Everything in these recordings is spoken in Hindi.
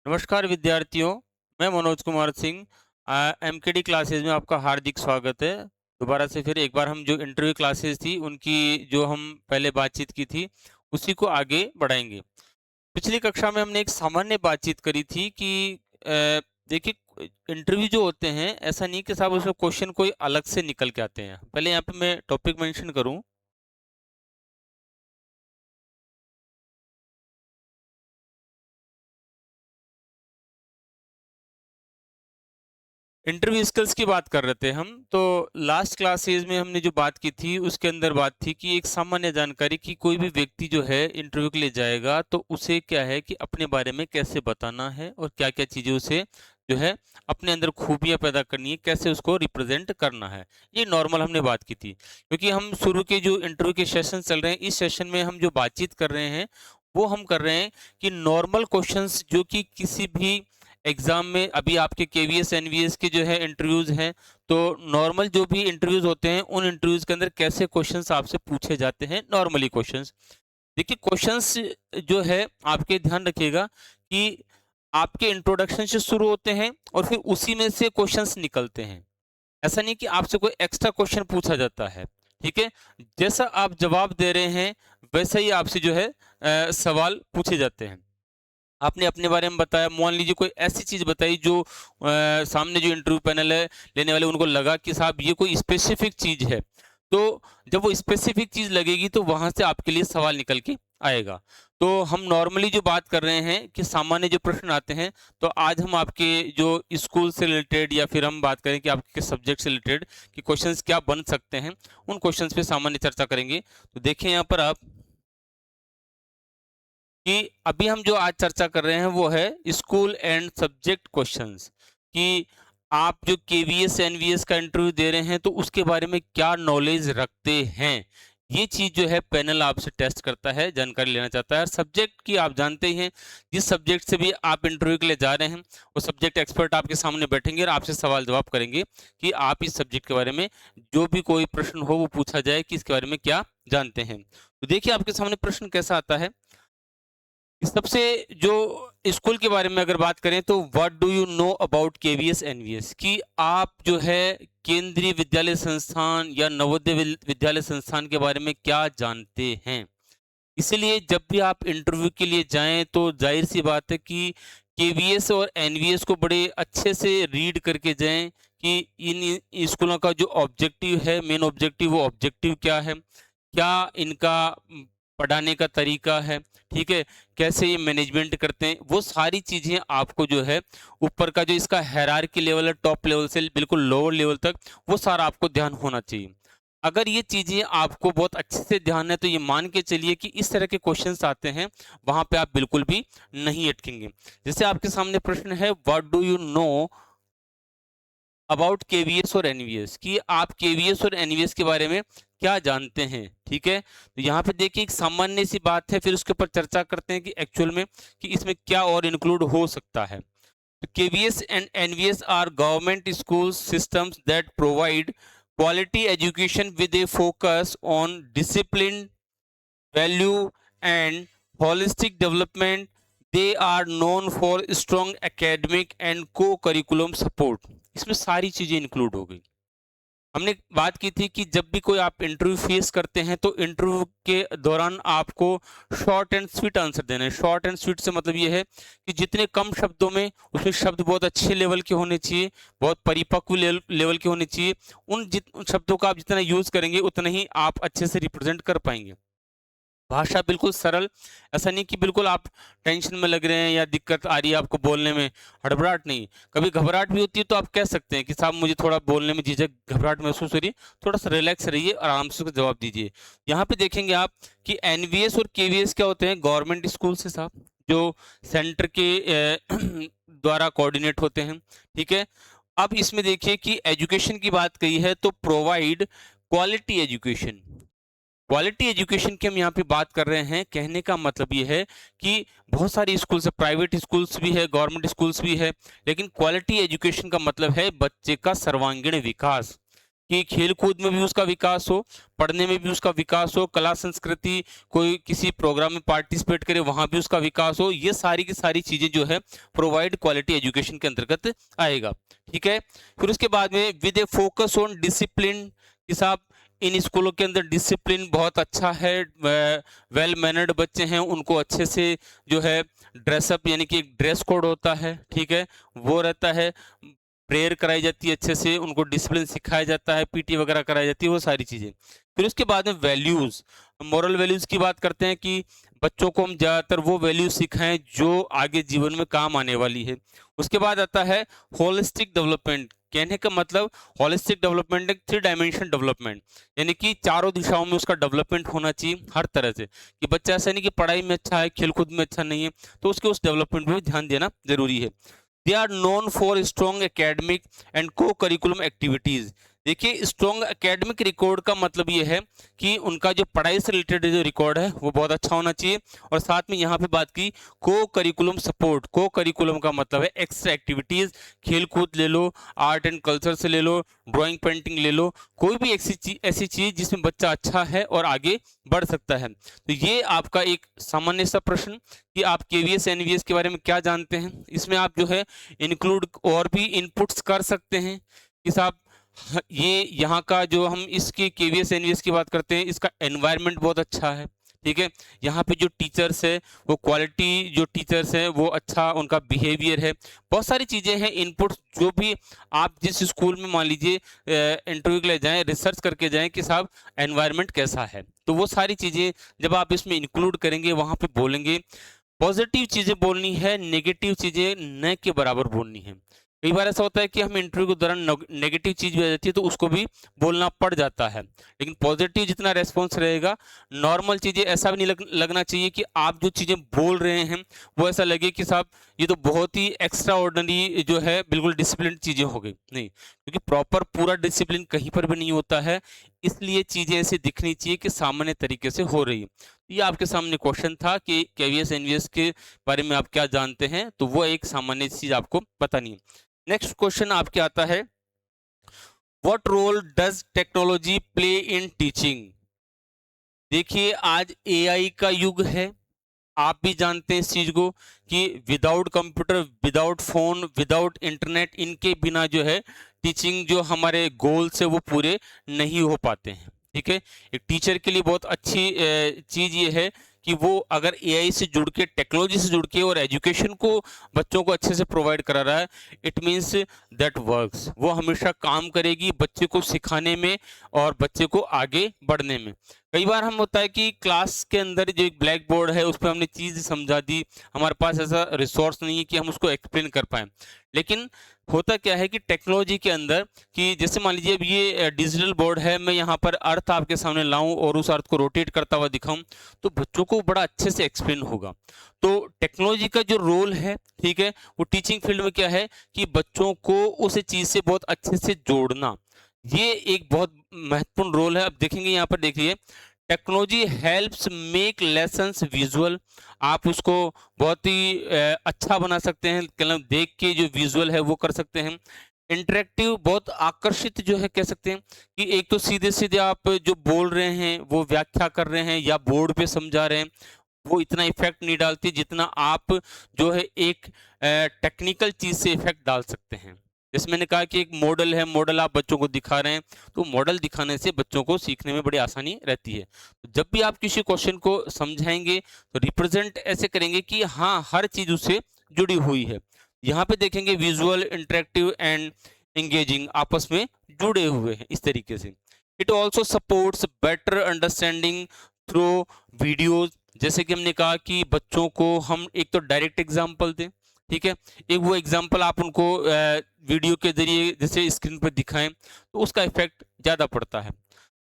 नमस्कार विद्यार्थियों, मैं मनोज कुमार सिंह। एमकेडी क्लासेस में आपका हार्दिक स्वागत है। दोबारा से फिर एक बार हम जो इंटरव्यू क्लासेस थी उनकी जो हम पहले बातचीत की थी उसी को आगे बढ़ाएंगे। पिछली कक्षा में हमने एक सामान्य बातचीत करी थी कि देखिए, इंटरव्यू जो होते हैं ऐसा नहीं कि साहब उसमें क्वेश्चन कोई अलग से निकल के आते हैं। पहले यहाँ पे मैं टॉपिक मेंशन करूँ। इंटरव्यू स्किल्स की बात कर रहे थे हम। तो लास्ट क्लासेज में हमने जो बात की थी उसके अंदर बात थी कि एक सामान्य जानकारी कि कोई भी व्यक्ति जो है इंटरव्यू के लिए जाएगा तो उसे क्या है कि अपने बारे में कैसे बताना है और क्या क्या चीज़ें उसे जो है अपने अंदर खूबियां पैदा करनी है, कैसे उसको रिप्रेजेंट करना है। ये नॉर्मल हमने बात की थी, क्योंकि हम शुरू के जो इंटरव्यू के सेशन चल रहे हैं, इस सेशन में हम जो बातचीत कर रहे हैं वो हम कर रहे हैं कि नॉर्मल क्वेश्चंस जो कि किसी भी एग्जाम में अभी आपके केवीएस एनवीएस के जो है इंटरव्यूज हैं, तो नॉर्मल जो भी इंटरव्यूज होते हैं उन इंटरव्यूज के अंदर कैसे क्वेश्चंस आपसे पूछे जाते हैं, नॉर्मली क्वेश्चंस। देखिए, क्वेश्चंस जो है आपके ध्यान रखिएगा कि आपके इंट्रोडक्शन से शुरू होते हैं और फिर उसी में से क्वेश्चंस निकलते हैं। ऐसा नहीं कि आपसे कोई एक्स्ट्रा क्वेश्चन पूछा जाता है। ठीक है, जैसा आप जवाब दे रहे हैं वैसा ही आपसे जो है सवाल पूछे जाते हैं। आपने अपने बारे में बताया, मान लीजिए कोई ऐसी चीज़ बताई जो सामने जो इंटरव्यू पैनल है लेने वाले उनको लगा कि साहब ये कोई स्पेसिफिक चीज़ है। तो जब वो स्पेसिफिक चीज़ लगेगी तो वहाँ से आपके लिए सवाल निकल के आएगा। तो हम नॉर्मली जो बात कर रहे हैं कि सामान्य जो प्रश्न आते हैं, तो आज हम आपके जो स्कूल से रिलेटेड या फिर हम बात करें कि आपके सब्जेक्ट से रिलेटेड कि क्वेश्चंस क्या बन सकते हैं, उन क्वेश्चंस पे सामान्य चर्चा करेंगे। तो देखिए यहाँ पर आप कि अभी हम जो आज चर्चा कर रहे हैं वो है स्कूल एंड सब्जेक्ट क्वेश्चंस, कि आप जो केवीएस एनवीएस का इंटरव्यू दे रहे हैं तो उसके बारे में क्या नॉलेज रखते हैं। ये चीज जो है पैनल आपसे टेस्ट करता है, जानकारी लेना चाहता है। सब्जेक्ट की आप जानते ही हैं, जिस सब्जेक्ट से भी आप इंटरव्यू के लिए जा रहे हैं वो सब्जेक्ट एक्सपर्ट आपके सामने बैठेंगे और आपसे सवाल जवाब करेंगे कि आप इस सब्जेक्ट के बारे में जो भी कोई प्रश्न हो वो पूछा जाए कि इसके बारे में क्या जानते हैं। तो देखिए आपके सामने प्रश्न कैसा आता है। सबसे जो स्कूल के बारे में अगर बात करें तो what do you know about KVS NVS, कि आप जो है केंद्रीय विद्यालय संस्थान या नवोदय विद्यालय संस्थान के बारे में क्या जानते हैं। इसलिए जब भी आप इंटरव्यू के लिए जाएं तो जाहिर सी बात है कि केवीएस और एनवीएस को बड़े अच्छे से रीड करके जाएं कि इन स्कूलों का जो ऑब्जेक्टिव है, मेन ऑब्जेक्टिव, वो ऑब्जेक्टिव क्या है, क्या इनका पढ़ाने का तरीका है, ठीक है, कैसे ये मैनेजमेंट करते हैं। वो सारी चीज़ें आपको जो है ऊपर का जो इसका हायरार्की लेवल है, टॉप लेवल से बिल्कुल लोअर लेवल तक, वो सारा आपको ध्यान होना चाहिए। अगर ये चीज़ें आपको बहुत अच्छे से ध्यान है तो ये मान के चलिए कि इस तरह के क्वेश्चंस आते हैं वहाँ पे आप बिल्कुल भी नहीं अटकेंगे। जैसे आपके सामने प्रश्न है, what do you know about KVS और एनवीएस, कि आप केवीएस और एनवीएस के बारे में क्या जानते हैं। ठीक है, तो यहाँ पे देखिए एक सामान्य सी बात है, फिर उसके ऊपर चर्चा करते हैं कि एक्चुअल में कि इसमें क्या और इंक्लूड हो सकता है। तो KVS and NVS are government school systems that provide quality education with a focus on discipline, value, and holistic development. They are known for strong academic and co-curriculum support. इसमें सारी चीजें इंक्लूड हो गई। हमने बात की थी कि जब भी कोई आप इंटरव्यू फेस करते हैं तो इंटरव्यू के दौरान आपको शॉर्ट एंड स्वीट आंसर देना है। शॉर्ट एंड स्वीट से मतलब ये है कि जितने कम शब्दों में, उसमें शब्द बहुत अच्छे लेवल के होने चाहिए, बहुत परिपक्व लेवल के होने चाहिए। उन शब्दों का आप जितना यूज करेंगे उतना ही आप अच्छे से रिप्रेजेंट कर पाएंगे। भाषा बिल्कुल सरल, ऐसा नहीं कि बिल्कुल आप टेंशन में लग रहे हैं या दिक्कत आ रही है आपको बोलने में, हड़बड़ाहट नहीं। कभी घबराहट भी होती है तो आप कह सकते हैं कि साहब मुझे थोड़ा बोलने में झिझक, घबराहट महसूस हो रही है, थोड़ा सा रिलैक्स रहिए, आराम से उसका जवाब दीजिए। यहाँ पे देखेंगे आप कि एनवीएस और केवीएस क्या होते हैं, गवर्नमेंट स्कूल से साहब, जो सेंटर के द्वारा कोऑर्डिनेट होते हैं। ठीक है, अब इसमें देखिए कि एजुकेशन की बात कही है तो provide quality education. Quality education की हम यहाँ पे बात कर रहे हैं, कहने का मतलब ये है कि बहुत सारी स्कूल्स है, प्राइवेट स्कूल्स भी है, गवर्नमेंट स्कूल्स भी है, लेकिन क्वालिटी एजुकेशन का मतलब है बच्चे का सर्वांगीण विकास। कि खेल कूद में भी उसका विकास हो, पढ़ने में भी उसका विकास हो, कला संस्कृति कोई किसी प्रोग्राम में पार्टिसिपेट करे वहाँ भी उसका विकास हो। ये सारी की सारी चीज़ें जो है प्रोवाइड क्वालिटी एजुकेशन के अंतर्गत आएगा। ठीक है, फिर उसके बाद में with A focus on discipline कि साहब इन स्कूलों के अंदर डिसिप्लिन बहुत अच्छा है, वेल मैनर्ड बच्चे हैं, उनको अच्छे से जो है ड्रेसअप यानी कि एक ड्रेस कोड होता है, ठीक है, वो रहता है, प्रेयर कराई जाती है अच्छे से, उनको डिसिप्लिन सिखाया जाता है, पीटी वगैरह कराई जाती है, वो सारी चीज़ें। फिर उसके बाद में वैल्यूज़, मॉरल वैल्यूज़ की बात करते हैं कि बच्चों को हम ज़्यादातर वो वैल्यूज सिखाएं जो आगे जीवन में काम आने वाली है। उसके बाद आता है होलिस्टिक डेवलपमेंट। कहने का मतलब होलिस्टिक डेवलपमेंट एक 3 डायमेंशन डेवलपमेंट, यानी कि चारों दिशाओं में उसका डेवलपमेंट होना चाहिए हर तरह से, कि बच्चा ऐसा नहीं कि पढ़ाई में अच्छा है खेलकूद में अच्छा नहीं है, तो उसके उस डेवलपमेंट में ध्यान देना जरूरी है। They are known for strong academic and co curriculum activities. देखिए स्ट्रॉन्ग एकेडमिक रिकॉर्ड का मतलब ये है कि उनका जो पढ़ाई से रिलेटेड जो रिकॉर्ड है वो बहुत अच्छा होना चाहिए, और साथ में यहाँ पे बात की को करिकुलम सपोर्ट। को करिकुलम का मतलब है एक्स्ट्रा एक्टिविटीज, खेल कूद ले लो, आर्ट एंड कल्चर से ले लो, ड्राइंग पेंटिंग ले लो, कोई भी ऐसी चीज जिसमें बच्चा अच्छा है और आगे बढ़ सकता है। तो ये आपका एक सामान्य सा प्रश्न कि आप केवीएस एनवीएस के बारे में क्या जानते हैं। इसमें आप जो है इंक्लूड और भी इनपुट्स कर सकते हैं कि साहब ये यहाँ का जो हम इसकी केवीएस एनवीएस की बात करते हैं, इसका एनवायरनमेंट बहुत अच्छा है, ठीक है, यहाँ पे जो टीचर्स है वो क्वालिटी, जो टीचर्स है वो अच्छा उनका बिहेवियर है, बहुत सारी चीज़ें हैं इनपुट्स जो भी आप जिस स्कूल में मान लीजिए इंटरव्यू के लिए जाएं, रिसर्च करके जाएं कि साहब एनवायरनमेंट कैसा है, तो वो सारी चीज़ें जब आप इसमें इंक्लूड करेंगे वहाँ पे बोलेंगे। पॉजिटिव चीज़ें बोलनी है, नेगेटिव चीज़ें न के बराबर बोलनी है। कई बार ऐसा होता है कि हम इंटरव्यू के दौरान नेगेटिव चीज़ भी आ जाती है तो उसको भी बोलना पड़ जाता है, लेकिन पॉजिटिव जितना रेस्पॉन्स रहेगा, नॉर्मल चीज़ें ऐसा भी नहीं लगना चाहिए कि आप जो चीज़ें बोल रहे हैं वो ऐसा लगे कि साहब ये तो बहुत ही एक्स्ट्रा ऑर्डिनरी जो है बिल्कुल डिसिप्लिन चीज़ें हो गई, नहीं, क्योंकि प्रॉपर पूरा डिसिप्लिन कहीं पर भी नहीं होता है, इसलिए चीज़ें ऐसे दिखनी चाहिए कि सामान्य तरीके से हो रही है। ये आपके सामने क्वेश्चन था कि केवीएस एनवीएस के बारे में आप क्या जानते हैं, तो वो एक सामान्य चीज आपको बतानी है। नेक्स्ट क्वेश्चन आपके आता है, what role does technology play in teaching. देखिए आज एआई का युग है, आप भी जानते हैं इस चीज को कि without computer, without phone, without internet, इनके बिना जो है टीचिंग जो हमारे गोल्स है वो पूरे नहीं हो पाते हैं। ठीक है, एक टीचर के लिए बहुत अच्छी चीज ये है कि वो अगर एआई से जुड़ के, टेक्नोलॉजी से जुड़ के और एजुकेशन को बच्चों को अच्छे से प्रोवाइड करा रहा है, इट मीन्स दैट वर्क्स, वो हमेशा काम करेगी बच्चे को सिखाने में और बच्चे को आगे बढ़ने में। कई बार हम होता है कि क्लास के अंदर जो एक ब्लैक बोर्ड है उस पर हमने चीज़ समझा दी, हमारे पास ऐसा रिसोर्स नहीं है कि हम उसको एक्सप्लेन कर पाएँ, लेकिन होता क्या है कि टेक्नोलॉजी के अंदर कि जैसे मान लीजिए अब ये डिजिटल बोर्ड है, मैं यहाँ पर अर्थ आपके सामने लाऊं और उस अर्थ को रोटेट करता हुआ दिखाऊं तो बच्चों को बड़ा अच्छे से एक्सप्लेन होगा। तो टेक्नोलॉजी का जो रोल है, ठीक है, वो टीचिंग फील्ड में क्या है कि बच्चों को उस चीज़ से बहुत अच्छे से जोड़ना, ये एक बहुत महत्वपूर्ण रोल है। अब देखेंगे यहाँ पर, देखिए technology helps make lessons visual, आप उसको बहुत ही अच्छा बना सकते हैं, मतलब देख के जो विजुअल है वो कर सकते हैं। इंटरेक्टिव, बहुत आकर्षित जो है कह सकते हैं कि एक तो सीधे सीधे आप जो बोल रहे हैं वो व्याख्या कर रहे हैं या बोर्ड पे समझा रहे हैं, वो इतना इफेक्ट नहीं डालती जितना आप जो है एक टेक्निकल चीज से इफेक्ट डाल सकते हैं। जैसे मैंने कहा कि एक मॉडल है, मॉडल आप बच्चों को दिखा रहे हैं, तो मॉडल दिखाने से बच्चों को सीखने में बड़ी आसानी रहती है। तो जब भी आप किसी क्वेश्चन को समझाएंगे तो रिप्रेजेंट ऐसे करेंगे कि हाँ हर चीज उससे जुड़ी हुई है। यहाँ पे देखेंगे विजुअल, इंटरेक्टिव एंड एंगेजिंग आपस में जुड़े हुए हैं इस तरीके से। It also supports better understanding through videos, जैसे कि हमने कहा कि बच्चों को हम एक तो डायरेक्ट एग्जाम्पल दें, ठीक है, एक वो एग्जाम्पल आप उनको वीडियो के जरिए जैसे स्क्रीन पर दिखाएं तो उसका इफेक्ट ज़्यादा पड़ता है।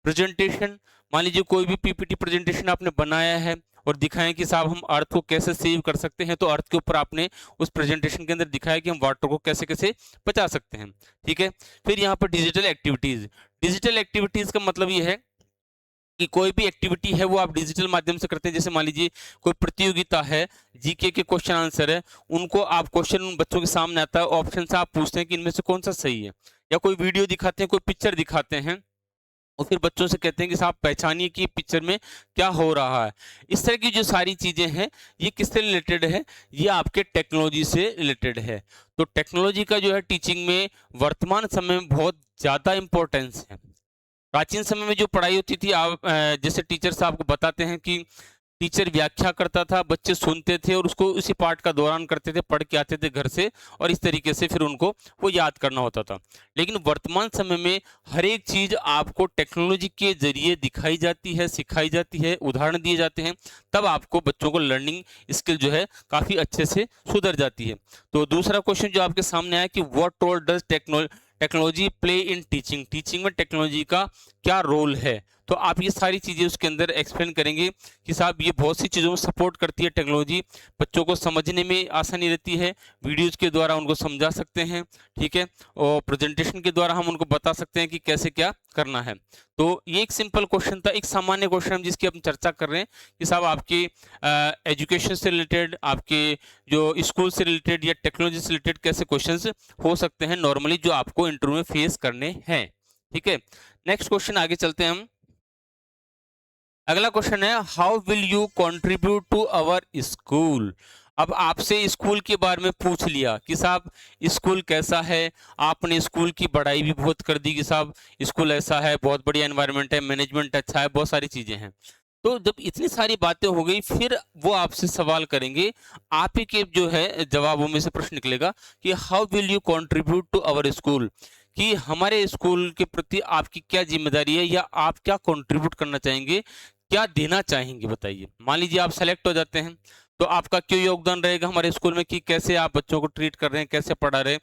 प्रेजेंटेशन, मान लीजिए कोई भी पीपीटी प्रेजेंटेशन आपने बनाया है और दिखाएं कि साहब हम अर्थ को कैसे सेव कर सकते हैं, तो अर्थ के ऊपर आपने उस प्रेजेंटेशन के अंदर दिखाया कि हम वाटर को कैसे कैसे बचा सकते हैं। ठीक है, फिर यहाँ पर डिजिटल एक्टिविटीज़, डिजिटल एक्टिविटीज़ का मतलब ये है कि कोई भी एक्टिविटी है वो आप डिजिटल माध्यम से करते हैं। जैसे मान लीजिए कोई प्रतियोगिता है, जीके के क्वेश्चन आंसर है, उनको आप क्वेश्चन उन बच्चों के सामने आता है, ऑप्शन से आप पूछते हैं कि इनमें से कौन सा सही है, या कोई वीडियो दिखाते हैं, कोई पिक्चर दिखाते हैं और फिर बच्चों से कहते हैं कि साहब पहचानिए कि पिक्चर में क्या हो रहा है। इस तरह की जो सारी चीज़ें हैं ये किससे रिलेटेड है, ये आपके टेक्नोलॉजी से रिलेटेड है। तो टेक्नोलॉजी का जो है टीचिंग में वर्तमान समय में बहुत ज़्यादा इम्पोर्टेंस है। प्राचीन समय में जो पढ़ाई होती थी, आप जैसे टीचर्स आपको बताते हैं कि टीचर व्याख्या करता था, बच्चे सुनते थे और उसको उसी पाठ का दौरान करते थे, पढ़ के आते थे घर से और इस तरीके से फिर उनको वो याद करना होता था। लेकिन वर्तमान समय में हर एक चीज़ आपको टेक्नोलॉजी के ज़रिए दिखाई जाती है, सिखाई जाती है, उदाहरण दिए जाते हैं, तब आपको बच्चों को लर्निंग स्किल जो है काफ़ी अच्छे से सुधर जाती है। तो दूसरा क्वेश्चन जो आपके सामने आया कि what role does technology play in teaching, teaching में टेक्नोलॉजी का क्या रोल है। तो आप ये सारी चीज़ें उसके अंदर एक्सप्लेन करेंगे कि साहब ये बहुत सी चीज़ों में सपोर्ट करती है टेक्नोलॉजी, बच्चों को समझने में आसानी रहती है, वीडियोज के द्वारा उनको समझा सकते हैं, ठीक है, और प्रेजेंटेशन के द्वारा हम उनको बता सकते हैं कि कैसे क्या करना है। तो ये एक सिंपल क्वेश्चन था, एक सामान्य क्वेश्चन जिसकी हम चर्चा कर रहे हैं कि साहब आपके एजुकेशन से रिलेटेड, आपके जो स्कूल से रिलेटेड या टेक्नोलॉजी से रिलेटेड कैसे क्वेश्चंस हो सकते हैं नॉर्मली जो आपको इंटरव्यू में फेस करने हैं। ठीक है, नेक्स्ट क्वेश्चन आगे चलते हैं हम। अगला क्वेश्चन है how will you contribute to our school. अब आपसे स्कूल के बारे में पूछ लिया कि साहब स्कूल कैसा है, आपने स्कूल की बड़ाई भी बहुत कर दी कि साहब स्कूल ऐसा है, बहुत बढ़िया एनवायरनमेंट है, मैनेजमेंट अच्छा है, बहुत सारी चीजें हैं। तो जब इतनी सारी बातें हो गई फिर वो आपसे सवाल करेंगे, आप ही के जो है जवाबों में से प्रश्न निकलेगा कि how will you contribute to our school, कि हमारे स्कूल के प्रति आपकी क्या जिम्मेदारी है या आप क्या कंट्रीब्यूट करना चाहेंगे, क्या देना चाहेंगे, बताइए। मान लीजिए आप सेलेक्ट हो जाते हैं तो आपका क्यों योगदान रहेगा हमारे स्कूल में, कि कैसे आप बच्चों को ट्रीट कर रहे हैं, कैसे पढ़ा रहे हैं,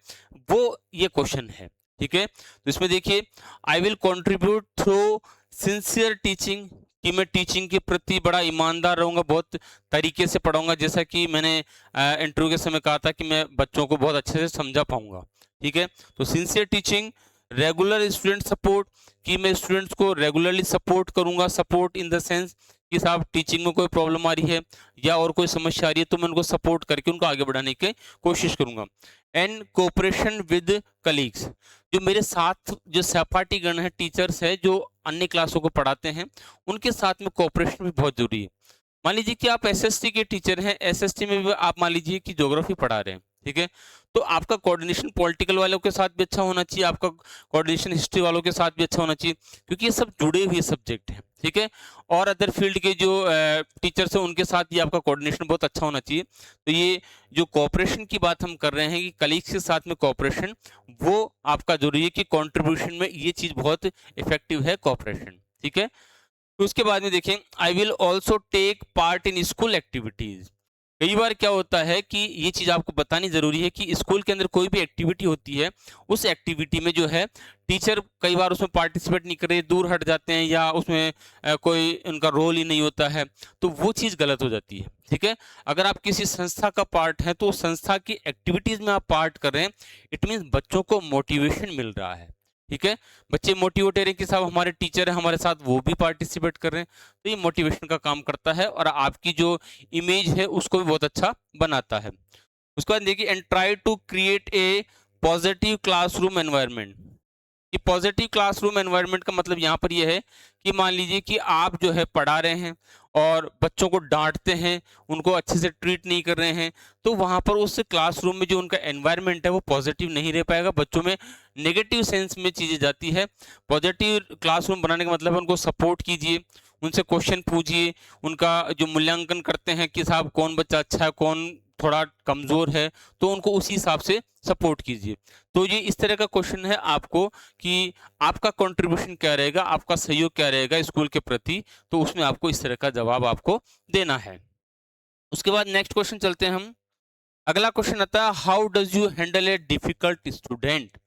वो ये क्वेश्चन है। ठीक है, तो इसमें देखिए I will contribute through sincere teaching, कि मैं टीचिंग के प्रति बड़ा ईमानदार रहूंगा, बहुत तरीके से पढ़ाऊंगा, जैसा कि मैंने इंटरव्यू के समय कहा था कि मैं बच्चों को बहुत अच्छे से समझा पाऊंगा। ठीक है, तो sincere teaching, regular student support, कि मैं स्टूडेंट्स को रेगुलरली सपोर्ट करूंगा, सपोर्ट इन द सेंस कि साहब टीचिंग में कोई प्रॉब्लम आ रही है या और कोई समस्या आ रही है तो मैं उनको सपोर्ट करके उनको आगे बढ़ाने की कोशिश करूंगा। एंड कोऑपरेशन विद कलीग्स, जो मेरे साथ जो सहपाठीगण है, टीचर्स है जो अन्य क्लासों को पढ़ाते हैं, उनके साथ में कोऑपरेशन भी बहुत जरूरी है। मान लीजिए कि आप एसएसटी के टीचर हैं, एसएसटी में भी आप मान लीजिए कि ज्योग्राफी पढ़ा रहे हैं, ठीक है, तो आपका कोऑर्डिनेशन पॉलिटिकल वालों के साथ भी अच्छा होना चाहिए, आपका कोऑर्डिनेशन हिस्ट्री वालों के साथ भी अच्छा होना चाहिए, क्योंकि ये सब जुड़े हुए सब्जेक्ट हैं। ठीक है, और अदर फील्ड के जो टीचर्स हैं उनके साथ भी आपका कोऑर्डिनेशन बहुत अच्छा होना चाहिए। तो ये जो कोऑपरेशन की बात हम कर रहे हैं कि कलीग्स के साथ में कोऑपरेशन, वो आपका जरूरी है कि कॉन्ट्रीब्यूशन में ये चीज बहुत इफेक्टिव है, कोऑपरेशन। ठीक है, तो उसके बाद में देखें I will also take part in school activities. कई बार क्या होता है कि ये चीज आपको बतानी जरूरी है कि स्कूल के अंदर कोई भी एक्टिविटी होती है, उस एक्टिविटी में जो है टीचर कई बार उसमें पार्टिसिपेट नहीं करे, दूर हट जाते हैं या उसमें कोई उनका रोल ही नहीं होता है, तो वो चीज गलत हो जाती है। ठीक है, अगर आप किसी संस्था का पार्ट है तो संस्था की एक्टिविटीज में आप पार्ट कर रहे हैं, इट मीन बच्चों को मोटिवेशन मिल रहा है। ठीक है, बच्चे मोटिवेट रहे कि साहब हमारे टीचर है हमारे साथ, वो भी पार्टिसिपेट कर रहे हैं, तो ये मोटिवेशन का काम करता है और आपकी जो इमेज है उसको भी बहुत अच्छा बनाता है। उसके बाद देखिए and try to create a positive classroom environment. कि पॉजिटिव क्लासरूम एनवायरनमेंट का मतलब यहाँ पर यह है कि मान लीजिए कि आप जो है पढ़ा रहे हैं और बच्चों को डांटते हैं, उनको अच्छे से ट्रीट नहीं कर रहे हैं, तो वहाँ पर उस क्लासरूम में जो उनका एनवायरनमेंट है वो पॉजिटिव नहीं रह पाएगा, बच्चों में नेगेटिव सेंस में चीज़ें जाती है। पॉजिटिव क्लासरूम बनाने का मतलब है उनको सपोर्ट कीजिए, उनसे क्वेश्चन पूछिए, उनका जो मूल्यांकन करते हैं कि साहब कौन बच्चा अच्छा है, कौन थोड़ा कमज़ोर है, तो उनको उसी हिसाब से सपोर्ट कीजिए। तो ये इस तरह का क्वेश्चन है आपको कि आपका कंट्रीब्यूशन क्या रहेगा, आपका सहयोग क्या रहेगा स्कूल के प्रति, तो उसमें आपको इस तरह का जवाब आपको देना है। उसके बाद नेक्स्ट क्वेश्चन चलते हैं हम। अगला क्वेश्चन आता है how does you handle a difficult student.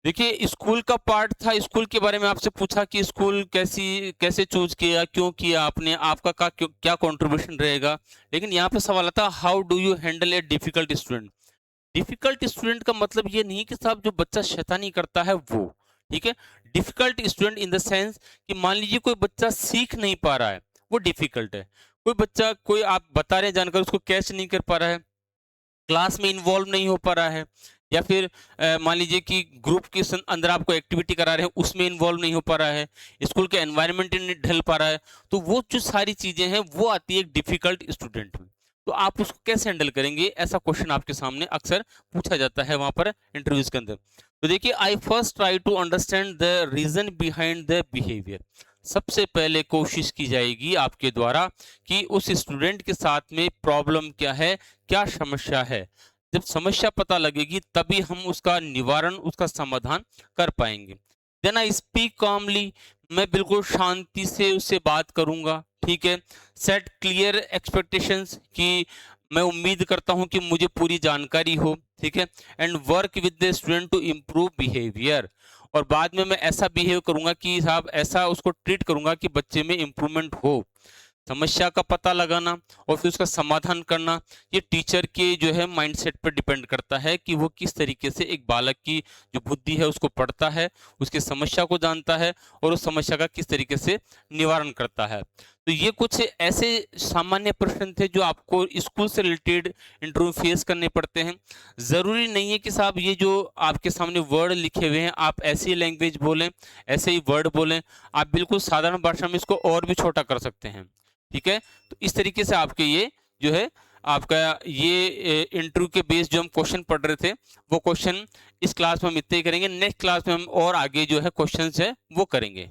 देखिए स्कूल का पार्ट था, स्कूल के बारे में आपसे पूछा कि स्कूल कैसे चूज किया, क्यों किया आपने, आपका क्या कंट्रीब्यूशन रहेगा, लेकिन यहाँ पे सवाल आता है how do you handle a difficult student. Difficult student का मतलब ये नहीं कि साहब जो बच्चा शैतानी करता है वो, ठीक है, difficult student in the sense कि मान लीजिए कोई बच्चा सीख नहीं पा रहा है, वो डिफिकल्ट है। कोई बच्चा, कोई आप बता रहे हैं जानकारी, उसको कैच नहीं कर पा रहा है, क्लास में इन्वॉल्व नहीं हो पा रहा है, या फिर मान लीजिए कि ग्रुप के अंदर आपको एक्टिविटी करा रहे हैं उसमें इन्वॉल्व नहीं हो पा रहा है, स्कूल के एनवायरनमेंट नहीं ढल पा रहा है, तो वो जो सारी चीजें हैं वो आती है एक डिफिकल्ट स्टूडेंट में। तो आप उसको कैसे हैंडल करेंगे, ऐसा क्वेश्चन आपके सामने अक्सर पूछा जाता है वहां पर इंटरव्यूज के अंदर। तो देखिए, I first try to understand the reason behind the behaviour. सबसे पहले कोशिश की जाएगी आपके द्वारा कि उस स्टूडेंट के साथ में प्रॉब्लम क्या है, क्या समस्या है। जब समस्या पता लगेगी तभी हम उसका निवारण, उसका समाधान कर पाएंगे। देन आई स्पीक कामली, मैं बिल्कुल शांति से उससे बात करूंगा, ठीक है। सेट क्लियर एक्सपेक्टेशंस, कि मैं उम्मीद करता हूं कि मुझे पूरी जानकारी हो, ठीक है। And work with the student to improve behaviour, और बाद में मैं ऐसा बिहेव करूंगा कि साहब ऐसा उसको ट्रीट करूंगा कि बच्चे में इंप्रूवमेंट हो। समस्या का पता लगाना और फिर उसका समाधान करना, ये टीचर के जो है माइंडसेट पर डिपेंड करता है कि वो किस तरीके से एक बालक की जो बुद्धि है उसको पढ़ता है, उसकी समस्या को जानता है और उस समस्या का किस तरीके से निवारण करता है। तो ये कुछ ऐसे सामान्य प्रश्न थे जो आपको स्कूल से रिलेटेड इंटरव्यू फेस करने पड़ते हैं। ज़रूरी नहीं है कि साहब ये जो आपके सामने वर्ड लिखे हुए हैं आप ऐसी लैंग्वेज बोलें, ऐसे ही वर्ड बोलें, आप बिल्कुल साधारण भाषा में इसको और भी छोटा कर सकते हैं, ठीक है। तो इस तरीके से आपके ये जो है आपका ये इंटरव्यू के बेस जो हम क्वेश्चन पढ़ रहे थे वो क्वेश्चन इस क्लास में हम इतने ही करेंगे। नेक्स्ट क्लास में हम और आगे जो है क्वेश्चंस है वो करेंगे।